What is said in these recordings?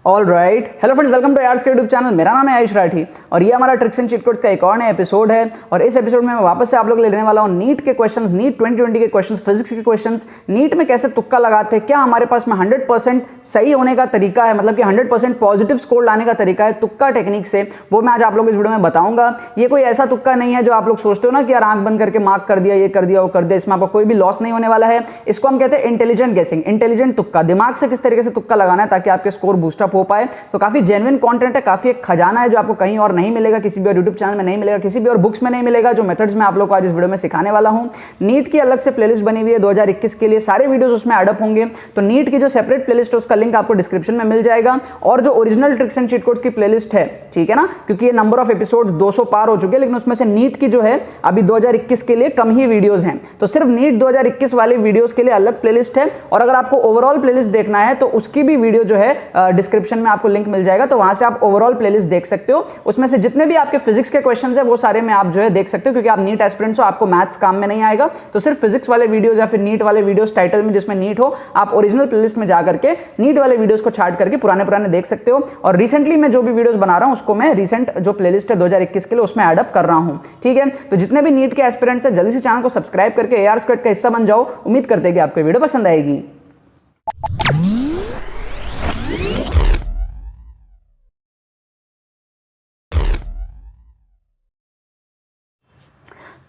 All right, hello friends, welcome to यार्स के YouTube channel. मेरा नाम है आयुष राठी और ये हमारा ट्रिक्स एंड चीट कोड्स का एक और नया एपिसोड है। और इस एपिसोड में मैं वापस से आप लोग लेने वाला हूँ नीट के क्वेश्चंस, नीट 2020 के क्वेश्चंस, फिजिक्स के क्वेश्चंस। नीट में कैसे तुक्का लगाते हैं, क्या हमारे पास में 100% सही होने का तरीका है, मतलब कि 100% पॉजिटिव स्कोर लाने का तरीका है तुक्का टेक्निक से, वो मैं आज आप लोग इस वीडियो में बताऊंगा। ये कोई ऐसा तुक्का नहीं है जो आप लोग सोचते हो ना कि यार आंख बंद करके मार्क कर दिया, ये कर दिया, वो कर दिया, इसमें आपको कोई भी लॉस नहीं होने वाला है। इसको हम कहते हैं इंटेलिजेंट गेसिंग, इंटेलिजेंट तुक्का। दिमाग से किस तरीके से तुक्का लगाना है ताकि आपके स्कोर बूस्टअप हो पाए। तो काफी जेन्युइन कंटेंट है, काफी एक खजाना है जो आपको कहीं और नहीं मिलेगा, किसी भी और यूट्यूब चैनल में नहीं मिलेगा, किसी भी और बुक्स में नहीं मिलेगा। जो मेथड्स मैं आप लोग को आज इस वीडियो में सिखाने वाला हूं। नीट की अलग से प्लेलिस्ट बनी हुई है 2021 के लिए, सारे वीडियोस उसमें ऐड होंगे। तो नीट की जो सेपरेट प्लेलिस्ट है उसका लिंक आपको डिस्क्रिप्शन में मिल जाएगा। और जो original tricks and cheat codes की प्लेलिस्ट है, ठीक है ना, क्योंकि ये नंबर ऑफ एपिसोड्स 200 पार हो चुके हैं, लेकिन उसमें से नीट की जो है अभी 2021 के लिए कम ही वीडियोस हैं। तो सिर्फ नीट 2021 वाले वीडियोस के लिए अलग प्लेलिस्ट है। और अगर आपको ओवरऑल प्लेलिस्ट देखना है तो उसकी भी वीडियो जो है डिस्क्रिप्शन में आपको लिंक मिल जाएगा, तो वहां से आप ओवरऑल प्लेलिस्ट देख सकते हो। उसमें से जितने भी आपके फिजिक्स के क्वेश्चंस है वो सारे में आप जो है देख सकते हो, क्योंकि आप नीट एस्पिरेंट्स हो, आपको मैथ्स काम में नहीं आएगा। तो सिर्फ फिजिक्स वाले वीडियोस या फिर नीट वाले वीडियोस टाइटल में जिसमें नीट हो, आप ओरिजिनल प्लेलिस्ट में जाकर के नीट वाले वीडियोस को छाट करके पुराने देख सकते हो। और रिसेंटली मैं जो भी वीडियोस बना रहा हूं उसको मैं रिसेंट जो प्लेलिस्ट है 2021 के लिए उसमें ऐड अप कर रहा हूं, ठीक है। तो जितने भी नीट के एस्पिरेंट्स है जल्दी से चैनल को सब्सक्राइब करके AR स्क्वाड का हिस्सा बन जाओ। उम्मीद करते हैं कि आपको वीडियो पसंद आएगी।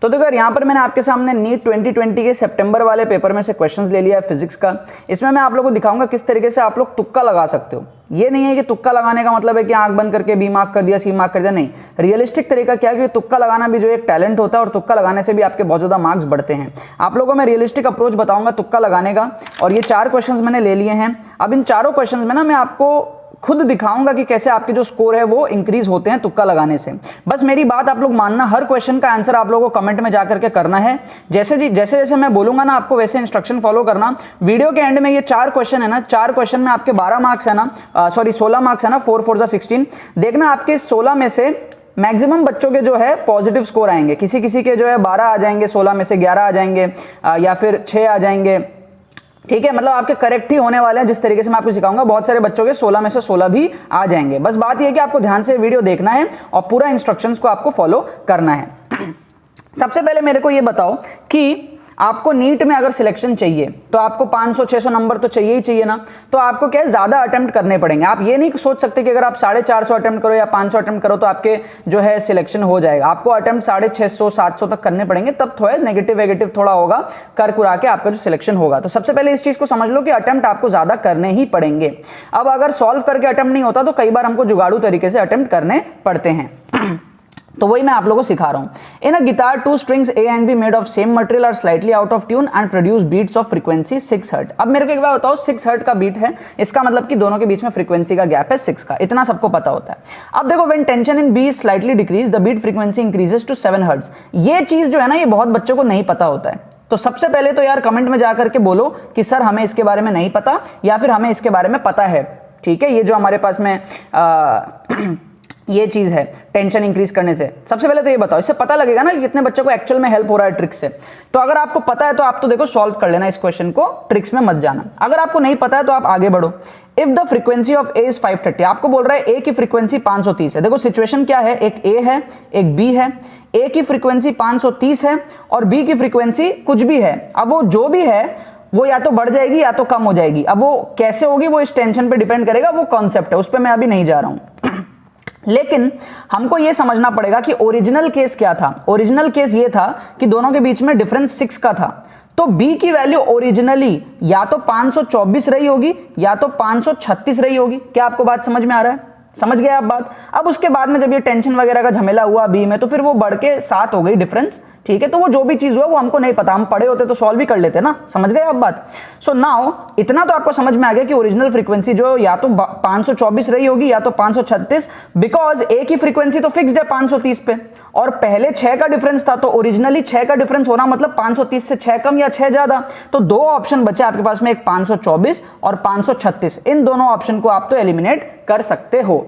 तो देखो यार, यहाँ पर मैंने आपके सामने नीट 2020 के सितंबर वाले पेपर में से क्वेश्चंस ले लिया है फिजिक्स का। इसमें मैं आप लोगों को दिखाऊंगा किस तरीके से आप लोग तुक्का लगा सकते हो। ये नहीं है कि तुक्का लगाने का मतलब है कि आंख बंद करके बी मार्क कर दिया, सी मार्क कर दिया, नहीं। रियलिस्टिक तरीका क्या है कि तुक्का लगाना भी जो एक टैलेंट होता है और तुक्का लगाने से भी आपके बहुत ज्यादा मार्क्स बढ़ते हैं। आप लोगों को मैं रियलिस्टिक अप्रोच बताऊंगा तुक्का लगाने का। और ये 4 क्वेश्चंस मैंने ले लिए हैं। अब इन चारों क्वेश्चंस में ना मैं आपको खुद दिखाऊंगा कि कैसे आपके जो स्कोर है वो इंक्रीज होते हैं तुक्का लगाने से। बस मेरी बात आप लोग मानना, हर क्वेश्चन का आंसर आप लोगों को कमेंट में जाकर के करना है। जैसे मैं बोलूंगा ना आपको वैसे इंस्ट्रक्शन फॉलो करना। वीडियो के एंड में ये 4 क्वेश्चन है ना, 4 क्वेश्चन में आपके 12 मार्क्स है ना, सॉरी 16 मार्क्स है ना, 4 4 16। देखना आपके 16 में से मैक्सिमम बच्चों के जो है पॉजिटिव स्कोर आएंगे। किसी किसी के जो है 12 आ जाएंगे, 16 में से 11 आ जाएंगे, या फिर 6 आ जाएंगे, ठीक है। मतलब आपके करेक्ट ही होने वाले हैं जिस तरीके से मैं आपको सिखाऊंगा। बहुत सारे बच्चों के 16 में से 16 भी आ जाएंगे। बस बात यह है कि आपको ध्यान से वीडियो देखना है और पूरा इंस्ट्रक्शंस को आपको फॉलो करना है। सबसे पहले मेरे को ये बताओ कि आपको नीट में अगर सिलेक्शन चाहिए तो आपको 500-600 नंबर तो चाहिए ही चाहिए ना। तो आपको क्या है, ज्यादा अटेम्प्ट करने पड़ेंगे। आप ये नहीं सोच सकते कि अगर आप 450 अटेम्प्ट करो या 500 अटेम्प्ट करो तो आपके जो है सिलेक्शन हो जाएगा। आपको अटेम्प्ट 650-700 तक करने पड़ेंगे, तब थोड़ा नेगेटिव थोड़ा होगा, कर कुरा के आपका जो सिलेक्शन होगा। तो सबसे पहले इस चीज को समझ लो कि अटेम्प्ट आपको ज्यादा करने ही पड़ेंगे। अब अगर सॉल्व करके अटेम्प्ट नहीं होता तो कई बार हमको जुगाड़ू तरीके से अटेम्प्ट करने पड़ते हैं। तो वही मैं आप लोगों को सिखा रहा हूं। इन अ guitar 2 strings A and B made of same material are slightly out of tune and produce beats of frequency 6 Hz। अब मेरे को एक बार बताओ, 6 Hz का बीट है, इसका मतलब कि दोनों के बीच में फ्रीक्वेंसी का गैप है 6 का। इतना सबको पता होता है। अब देखो, when tension in B is slightly decreased, the beat frequency increases to 7 Hz। ये चीज जो है ना, ये बहुत बच्चों को नहीं पता होता है। तो सबसे पहले तो यार कमेंट में जाकर के बोलो कि सर हमें इसके बारे में नहीं पता, या फिर हमें इसके बारे में पता है, ठीक है। ये जो हमारे पास में ये चीज है टेंशन इंक्रीज करने से। सबसे पहले तो ये बताओ, इससे पता लगेगा ना कि कितने बच्चों को एक्चुअल में हेल्प हो रहा है ट्रिक से। तो अगर आपको पता है तो आप तो देखो सॉल्व कर लेना इस क्वेश्चन को, ट्रिक्स में मत जाना। अगर आपको नहीं पता है तो आप आगे बढ़ो। If the frequency of A is 530, आपको बोल रहा है ए की फ्रीक्वेंसी 530 है। देखो सिचुएशन क्या है, एक ए है एक बी है। ए की फ्रीक्वेंसी 530 है और बी की फ्रीक्वेंसी कुछ भी है। अब वो जो भी है वो या तो बढ़ जाएगी या तो कम हो जाएगी। अब वो कैसे होगी वो इस टेंशन पे डिपेंड करेगा, वो कॉन्सेप्ट है, उस पर मैं अभी नहीं जा रहा हूं। लेकिन हमको यह समझना पड़ेगा कि ओरिजिनल केस क्या था। ओरिजिनल केस ये था कि दोनों के बीच में डिफरेंस 6 का था। तो B की वैल्यू ओरिजिनली या तो 524 रही होगी या तो 536 रही होगी। क्या आपको बात समझ में आ रहा है? समझ गए आप बात? अब उसके बाद में जब ये टेंशन वगैरह का झमेला हुआ बी में, तो फिर वो बढ़ के 7 हो गई डिफरेंस, ठीक है। तो वो जो भी चीज हुआ वो हमको नहीं पता, हम पढ़े होते तो सॉल्व भी कर लेते ना। समझ गए आप बात? सो नाउ इतना तो आपको समझ में आ गया कि ओरिजिनल फ्रीक्वेंसी जो या तो 524 रही होगी या तो 536, बिकॉज ए की फ्रीक्वेंसी तो फिक्स्ड है 530 पे और पहले 6 का डिफरेंस था। तो ओरिजिनली 6 का डिफरेंस होना मतलब 530 से 6 कम या 6 ज्यादा। तो 2 ऑप्शन बचे आपके पास में, एक 524 और 536। इन दोनों ऑप्शन को आप तो एलिमिनेट कर सकते हो।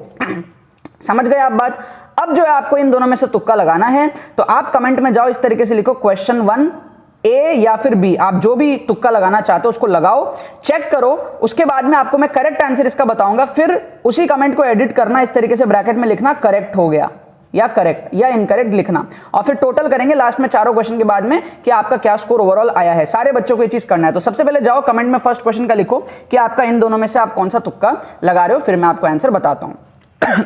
समझ गए आप बात? अब जो है आपको इन दोनों में से तुक्का लगाना है। तो आप कमेंट में जाओ, इस तरीके से लिखो क्वेश्चन 1 ए या फिर बी, आप जो भी तुक्का लगाना चाहते हो उसको लगाओ, चेक करो, उसके बाद में आपको मैं करेक्ट आंसर इसका बताऊंगा, फिर उसी कमेंट को एडिट करना, इस तरीके से ब्रैकेट में लिखना करेक्ट हो गया या करेक्ट या इनकरेक्ट लिखना, और फिर टोटल करेंगे लास्ट में चारों क्वेश्चन के बाद में कि आपका क्या स्कोर ओवरऑल आया है। सारे बच्चों को ये चीज करना है। तो सबसे पहले जाओ कमेंट में फर्स्ट क्वेश्चन का लिखो कि आपका इन दोनों में से आप कौन सा तुक्का लगा रहे हो, फिर मैं आपको आंसर बताता हूं।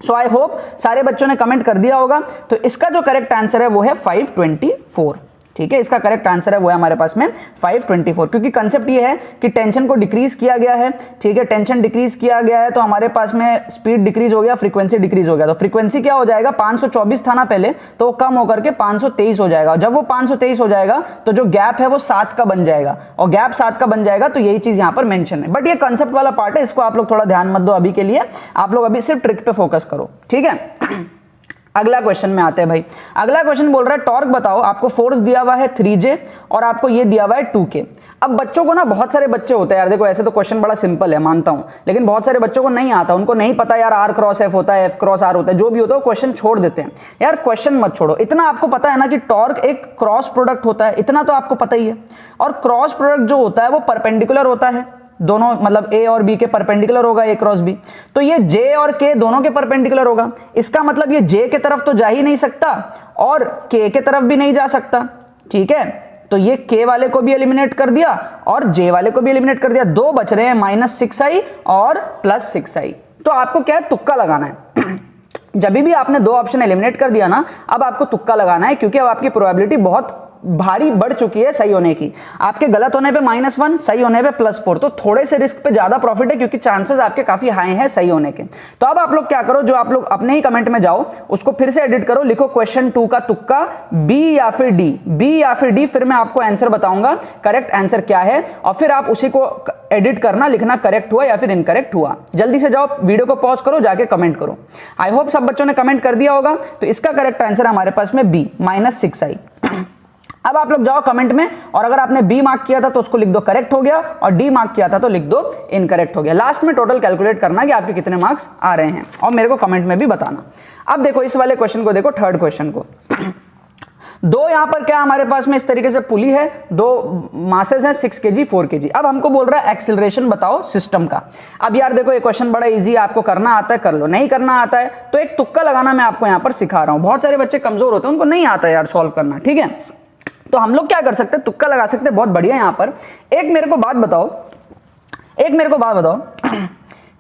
सो आई होप सारे बच्चों ने कमेंट कर दिया होगा। तो इसका जो करेक्ट आंसर है वो है 524। ठीक है, इसका करेक्ट आंसर है वो है हमारे पास में 524, क्योंकि कंसेप्ट ये है कि टेंशन को डिक्रीज किया गया है। ठीक है, टेंशन डिक्रीज किया गया है तो हमारे पास में स्पीड डिक्रीज हो गया, फ्रीक्वेंसी डिक्रीज हो गया। तो फ्रीक्वेंसी क्या हो जाएगा, 524 था ना पहले, तो वो कम होकर के 523 हो जाएगा। जब वो 523 हो जाएगा तो जो गैप है वो 7 का बन जाएगा, और गैप 7 का बन जाएगा तो यही चीज यहां पर मेंशन है। बट ये कंसेप्ट वाला पार्ट है, इसको आप लोग थोड़ा ध्यान मत दो अभी के लिए, आप लोग अभी सिर्फ ट्रिक पे फोकस करो। ठीक है, अगला क्वेश्चन में आते हैं भाई। अगला क्वेश्चन बोल रहा है टॉर्क बताओ, आपको फोर्स दिया हुआ है 3J और आपको ये दिया हुआ है 2K। अब बच्चों को ना, बहुत सारे बच्चे होते हैं यार, देखो ऐसे तो क्वेश्चन बड़ा सिंपल है मानता हूं, लेकिन बहुत सारे बच्चों को नहीं आता, उनको नहीं पता यार R क्रॉस F होता है, F क्रॉस R होता है, जो भी होता है क्वेश्चन छोड़ देते हैं। यार क्वेश्चन मत छोड़ो, इतना आपको पता है ना कि टॉर्क एक क्रॉस प्रोडक्ट होता है, इतना तो आपको पता ही है। और क्रॉस प्रोडक्ट जो होता है वो परपेंडिकुलर होता है, दोनों मतलब ए और बी के परपेंडिकुलर होगा, ए क्रॉस बी। तो ये जे और के दोनों के परपेंडिकुलर होगा, इसका मतलब ये जे के तरफ तो जा ही नहीं सकता और के तरफ भी नहीं जा सकता। ठीक है, तो ये के वाले को भी एलिमिनेट कर दिया और जे वाले को भी एलिमिनेट कर दिया। दो बच रहे हैं, -6i और +6i। तो आपको क्या है, तुक्का लगाना है। जब भी आपने दो ऑप्शन एलिमिनेट कर दिया ना, अब आपको तुक्का लगाना है, क्योंकि अब आपकी प्रोबेबिलिटी बहुत भारी बढ़ चुकी है सही होने की। आपके गलत होने पे -1, सही होने पे +4, तो थोड़े से रिस्क पे ज्यादा प्रॉफिट है, क्योंकि चांसेस आपके काफी हाई हैं सही होने के। तो अब आप लोग क्या करो, जो आप लोग अपने ही कमेंट में जाओ, उसको फिर से एडिट करो, लिखो क्वेश्चन 2 का तुक्का बी या फिर डी, बी या फिर डी, फिर मैं आपको आंसर बताऊंगा करेक्ट आंसर क्या है, और फिर आप उसी को एडिट करना, लिखना करेक्ट हुआ या फिर इनकरेक्ट हुआ। जल्दी से जाओ, वीडियो को पॉज करो, जाके कमेंट करो। आई होप सब बच्चों ने कमेंट कर दिया होगा। तो इसका करेक्ट आंसर हमारे पास में बी, -6i। अब आप लोग जाओ कमेंट में, और अगर आपने बी मार्क किया था तो उसको लिख दो करेक्ट हो गया, और डी मार्क किया था तो लिख दो इनकरेक्ट हो गया। लास्ट में टोटल कैलकुलेट करना कि आपके कितने मार्क्स आ रहे हैं, और मेरे को कमेंट में भी बताना। अब देखो इस वाले क्वेश्चन को देखो, थर्ड क्वेश्चन को। दो यहां पर क्या हमारे पास में इस तरीके से पुली है, दो मासेस हैं 6 kg 4 kg। अब हमको बोल रहा है एक्सीलरेशन बताओ सिस्टम का। अब यार देखो ये क्वेश्चन बड़ा इजी है, आपको करना आता है कर लो, नहीं करना आता है तो एक तुक्का लगाना मैं आपको यहां पर सिखा रहा हूं। बहुत सारे बच्चे कमजोर होते हैं, उनको नहीं आता यार सॉल्व करना। ठीक है, तो हम लोग क्या कर सकते हैं, तुक्का लगा सकते हैं, बहुत बढ़िया। यहां पर एक मेरे को बात बताओ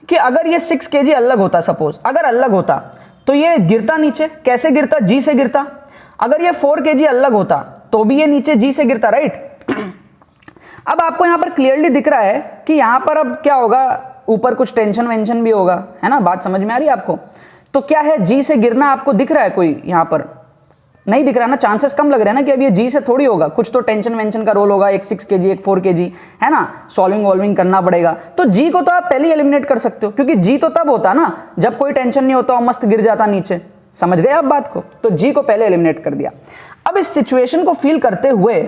कि अगर ये 6 kg अलग होता, सपोज अगर अलग होता तो ये गिरता नीचे, कैसे गिरता, जी से गिरता। अगर ये 4 kg अलग होता तो भी ये नीचे जी से गिरता, राइट। अब आपको यहां पर क्लियरली दिख रहा है कि यहां पर अब क्या होगा, ऊपर कुछ टेंशन वेंशन भी होगा, है ना, बात समझ में आ रही है आपको। तो क्या है, जी से गिरना आपको दिख रहा है, कोई यहां पर नहीं दिख रहा ना, चांसेस कम लग रहे हैं ना कि अब ये जी से थोड़ी होगा, कुछ तो टेंशन वेंशन का रोल होगा, एक 6 kg एक 4 kg, है ना, सॉल्विंग वॉल्विंग करना पड़ेगा। तो जी को तो आप पहले ही एलिमिनेट कर सकते हो, क्योंकि जी तो तब होता ना जब कोई टेंशन नहीं होता और मस्त गिर जाता नीचे। समझ गए आप बात को, तो जी को पहले एलिमिनेट कर दिया। अब इस सिचुएशन को फील करते हुए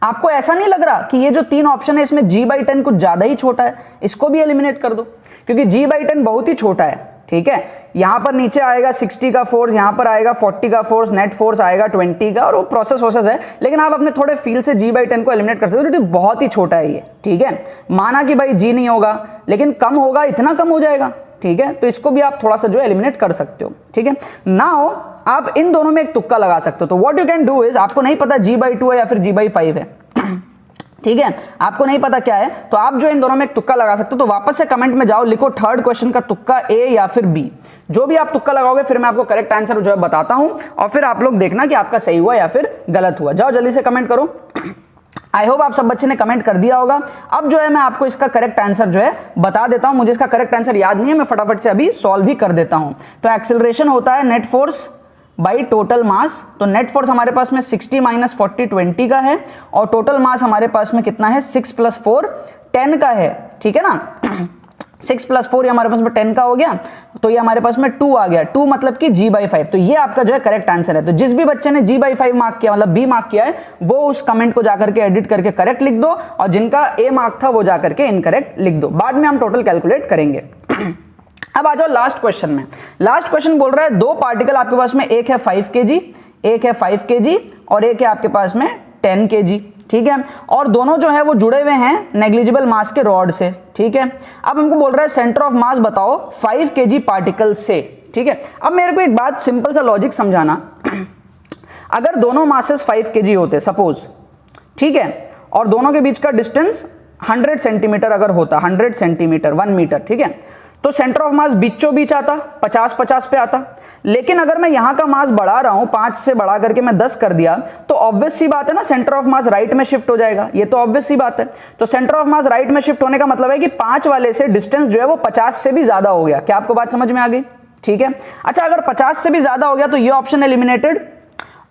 आपको ऐसा नहीं लग रहा कि ये जो 3 ऑप्शन है इसमें g/10 कुछ ज्यादा ही छोटा है, इसको भी एलिमिनेट कर दो, क्योंकि g/10 बहुत ही छोटा है। ठीक है, यहां पर नीचे आएगा 60 का फोर्स, यहां पर आएगा 40 का फोर्स, नेट फोर्स आएगा 20 का, और वो प्रोसेस है। लेकिन आप अपने थोड़े फील से g/10 को एलिमिनेट कर सकते हो, तो बहुत ही छोटा है ये। ठीक है, माना कि भाई g नहीं होगा, लेकिन कम होगा, इतना कम हो जाएगा। ठीक है, तो इसको भी आप थोड़ा सा जो एलिमिनेट कर सकते हो। ठीक है, नाउ आप इन दोनों में एक तुक्का लगा सकते हो। तो what you can do is, आपको नहीं पता g/2 है या फिर g/5 है, ठीक है, आपको नहीं पता क्या है, तो आप जो इन दोनों में एक तुक्का लगा सकते हो। तो वापस से कमेंट में जाओ, लिखो थर्ड क्वेश्चन का तुक्का ए या फिर बी। जो भी आप तुक्का लगाओगे फिर मैं आपको करेक्ट आंसर जो है बताता हूं, और फिर आप लोग देखना कि आपका सही हुआ या फिर गलत हुआ। जाओ जल्दी से कमेंट करो। आई होप आप सब बच्चे ने कमेंट कर दिया होगा। अब जो है मैं आपको इसका करेक्ट आंसर जो है बता देता हूं। मुझे इसका करेक्ट आंसर याद नहीं है, मैं फटाफट से अभी सॉल्व ही कर देता हूं। तो एक्सेलरेशन होता है net force by total mass. तो नेट फोर्स हमारे पास में 60 - 40 20 का है, और टोटल मास हमारे पास में कितना है, 6 + 4 10 का है। ठीक है ना, 6 + 4 ये हमारे पास में 10 का हो गया, तो ये हमारे पास में 2 आ गया, 2 मतलब कि g/5। तो ये आपका जो है करेक्ट आंसर है। तो जिस भी बच्चे ने g/5 मार्क किया, मतलब बी मार्क किया है, वो उस कमेंट को जाकर के एडिट करके करेक्ट लिख दो, और जिनका ए मार्क था वो जाकर के इनकरेक्ट लिख दो। बाद में हम टोटल कैलकुलेट करेंगे। अब आ जाओ लास्ट क्वेश्चन में। लास्ट क्वेश्चन बोल रहा है 2 पार्टिकल आपके पास में, एक है 5 kg, एक है 5 kg, और एक है आपके पास में 10 kg, ठीक है, और दोनों जो है वो जुड़े हुए हैं नेग्लिजिबल मास के रॉड से, ठीक है। अब हमको बोल रहा है सेंटर ऑफ मास बताओ 5 kg पार्टिकल से, ठीक है। अब मेरे को एक बात सिंपल सा लॉजिक समझाना, अगर दोनों मासेस 5 kg होते सपोज, ठीक है, और दोनों के बीच का डिस्टेंस 100 सेंटीमीटर अगर होता, 100 सेंटीमीटर 1 मीटर, ठीक है, तो सेंटर ऑफ मास बीचों बीच आता, 50-50 पे आता। लेकिन अगर मैं यहां का मास बढ़ा रहा हूं, 5 से बढ़ा करके मैं 10 कर दिया, तो ऑब्वियस सी बात है ना, सेंटर ऑफ मास राइट में शिफ्ट हो जाएगा, ये तो ऑब्वियस सी बात है। तो सेंटर ऑफ मास राइट में शिफ्ट होने का मतलब है कि 5 वाले से डिस्टेंस जो है वो 50 से भी ज्यादा हो गया। क्या आपको बात समझ में आ गई? ठीक है। अच्छा, अगर 50 से भी ज्यादा हो गया तो ये ऑप्शन एलिमिनेटेड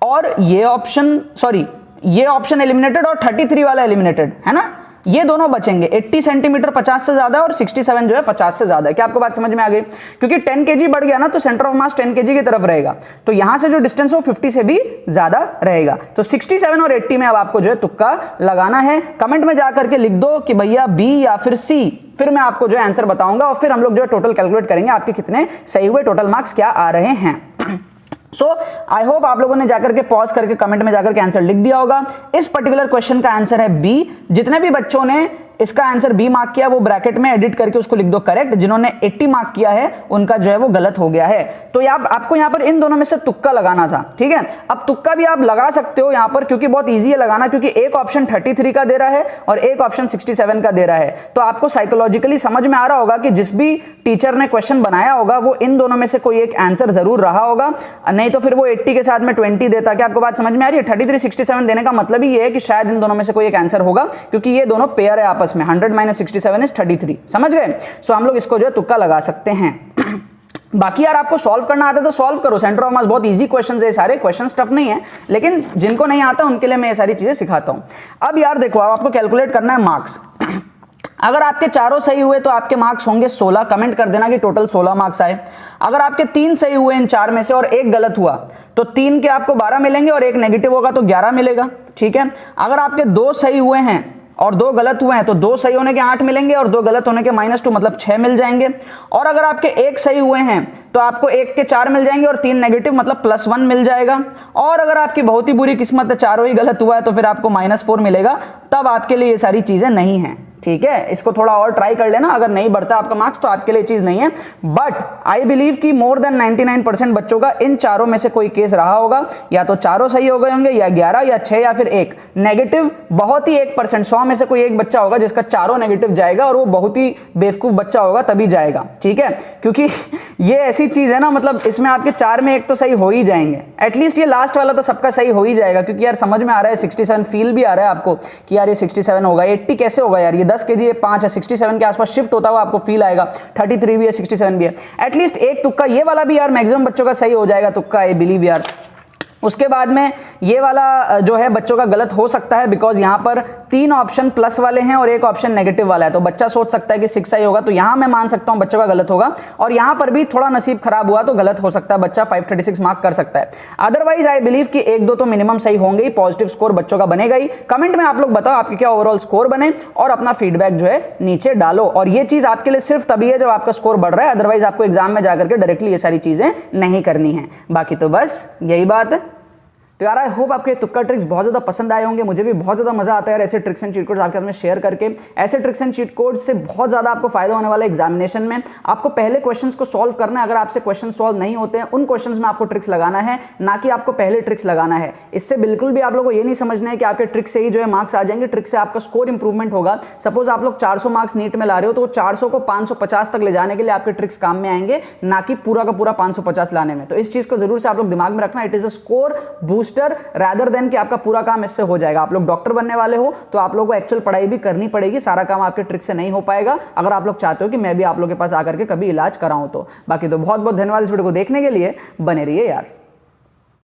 और ये ऑप्शन, सॉरी ये ऑप्शन एलिमिनेटेड और 33 वाला एलिमिनेटेड है ना, ये दोनों बचेंगे। 80 सेंटीमीटर 50 से ज्यादा और 67 जो है 50 से ज्यादा है। क्या आपको बात समझ में आ गई? क्योंकि 10 kg बढ़ गया ना तो सेंटर ऑफ मास 10 kg की तरफ रहेगा, तो यहां से जो डिस्टेंस हो 50 से भी ज्यादा रहेगा। तो 67 और 80 में अब आपको जो है तुक्का लगाना है। कमेंट में जाकर के लिख दो कि भैया बी या फिर सी, फिर मैं आपको जो है आंसर बताऊंगा और फिर हम लोग जो है टोटल कैलकुलेट करेंगे आपके कितने सही हुए, टोटल मार्क्स क्या आ रहे हैं। सो आई होप आप लोगों ने जाकर के पॉज करके कमेंट में जाकर के आंसर लिख दिया होगा। इस पर्टिकुलर क्वेश्चन का आंसर है बी। जितने भी बच्चों ने इसका आंसर बी मार्क किया वो ब्रैकेट में एडिट करके उसको लिख दो करेक्ट। जिन्होंने 80 मार्क किया है उनका जो है वो गलत हो गया है। तो आपको यहां पर इन दोनों में से तुक्का लगाना था, ठीक है। अब तुक्का भी आप लगा सकते हो यहां पर, क्योंकि बहुत इजी है लगाना, क्योंकि एक ऑप्शन 33 का दे रहा है और एक ऑप्शन 67 का दे रहा है। तो आपको साइकोलॉजिकली समझ में आ रहा होगा कि जिस भी टीचर ने क्वेश्चन बनाया होगा वो इन दोनों में से कोई एक आंसर जरूर रहा होगा, नहीं तो फिर वो 80 के साथ में 20 देता। क्या आपको बात समझ में आ रही है? 33 67 देने का मतलब ही ये है कि शायद इन दोनों में से कोई एक आंसर होगा, क्योंकि ये दोनों पेयर है आपस में। 100 - 67 इज 33, समझ गए? सो हम लोग इसको जो है तुक्का लगा सकते हैं। बाकी यार आपको सॉल्व करना आता है तो सॉल्व करो। सेंटर ऑफ मास बहुत इजी क्वेश्चंस है, सारे क्वेश्चंस टफ नहीं है, लेकिन जिनको नहीं आता उनके लिए मैं ये सारी चीजें सिखाता हूं। अब यार देखो, अब आपको कैलकुलेट करना है मार्क्स। अगर आपके चारों सही हुए तो आपके मार्क्स होंगे 16। कमेंट कर देना कि टोटल 16 मार्क्स आए। अगर आपके 3 सही हुए इन 4 में से और एक गलत हुआ तो 3 के आपको 12 मिलेंगे और एक नेगेटिव होगा तो 11 मिलेगा, ठीक है। अगर आपके 2 सही हुए हैं और 2 गलत हुए हैं तो 2 सही होने के 8 मिलेंगे और 2 गलत होने के -2 मतलब 6 मिल जाएंगे। और अगर आपके 1 सही हुए हैं तो आपको 1 के 4 मिल जाएंगे और 3 नेगेटिव मतलब +1 मिल जाएगा। और अगर आपकी बहुत ही बुरी किस्मत है, चारों ही गलत हुआ है, तो फिर आपको -4 मिलेगा। तब आपके लिए ये सारी चीजें नहीं है, ठीक है। इसको थोड़ा और ट्राई कर लेना, अगर नहीं बढ़ता आपका मार्क्स तो आपके लिए चीज नहीं है। बट आई बिलीव कि मोर देन 99% बच्चों का इन चारों में से कोई केस रहा होगा, या तो चारों सही हो गए होंगे, या 11 या 6 या फिर 1 नेगेटिव। बहुत ही 1%, 100 में से कोई एक बच्चा होगा जिसका चारों नेगेटिव जाएगा, और वो बहुत ही बेवकूफ बच्चा होगा तभी जाएगा, ठीक है। क्योंकि ये ऐसी चीज है ना, मतलब इसमें आपके 4 में 1 तो सही हो ही जाएंगे। एटलीस्ट ये लास्ट वाला तो सबका सही हो ही जाएगा, क्योंकि यार समझ में आ रहा है 67 फील भी आ रहा है आपको कि यार ये 67 होगा। 80 कैसे होगा यार, ये 10 kg ये 5 है, 67 के आसपास शिफ्ट होता हुआ आपको फील आएगा। 33 भी है, 67 भी है। एटलीस्ट एक तुक्का ये वाला भी यार मैक्सिमम बच्चों का सही हो जाएगा तुक्का, आई बिलीव यार। उसके बाद में ये वाला जो है बच्चों का गलत हो सकता है, बिकॉज यहाँ पर 3 ऑप्शन प्लस वाले हैं और एक ऑप्शन नेगेटिव वाला है। तो बच्चा सोच सकता है कि 6 सही होगा, तो यहाँ मैं मान सकता हूँ बच्चों का गलत होगा। और यहाँ पर भी थोड़ा नसीब खराब हुआ तो गलत हो सकता है, बच्चा 536 मार्क कर सकता है। अदरवाइज आई बिलीव कि 1-2 तो मिनिमम सही होंगे ही, पॉजिटिव स्कोर बच्चों का बनेगा ही। कमेंट में आप लोग बताओ आपके क्या ओवरऑल स्कोर बने, और अपना फीडबैक जो है नीचे डालो। और ये चीज आपके लिए सिर्फ तभी है जब आपका स्कोर बढ़ रहा है, अदरवाइज आपको एग्जाम में जाकर के डायरेक्टली ये सारी चीजें नहीं करनी है। बाकी तो बस यही बात है। तो यार आई होप आपके तुक्का ट्रिक्स बहुत ज़्यादा पसंद आए होंगे। मुझे भी बहुत ज़्यादा मजा आता है यार ऐसे ट्रिक्स एंड चीट कोड्स आपके साथ में शेयर करके। ऐसे ट्रिक्स एंड चीट कोड्स से बहुत ज़्यादा आपको फायदा होने वाला है एग्जामिनेशन में। आपको पहले क्वेश्चंस को सॉल्व करना है। अगर आपसे क्वेश्चन सॉल्व नहीं होते हैं उन क्वेश्चंस में आपको ट्रिक्स लगाना है, ना कि आपको पहले ट्रिक्स लगाना है। इससे बिल्कुल भी आप लोगों को ये नहीं समझना है कि आपके ट्रिक से ही जो है मार्क्स आ जाएंगे। ट्रिक से आपका स्कोर इंप्रूवमेंट होगा। सपोज आप लोग 400 मार्क्स नीट में ला रहे हो तो 400 को 550 तक ले जाने के लिए आपके ट्रिक्स काम में आएंगे, ना कि पूरा का पूरा 550 लाने में। तो इस चीज को जरूर से आप लोग दिमाग में रखना। It is a score booster rather than कि आपका पूरा काम इससे हो जाएगा। आप लोग डॉक्टर बनने वाले हो तो आप लोगों को एक्चुअल पढ़ाई भी करनी पड़ेगी। सारा काम आपके ट्रिक से नहीं हो पाएगा, अगर आप लोग चाहते हो कि मैं भी आप लोगों के पास आकर के कभी इलाज कराऊं तो। बाकी तो बहुत बहुत धन्यवाद इस वीडियो को देखने के लिए। बने रहिए यार।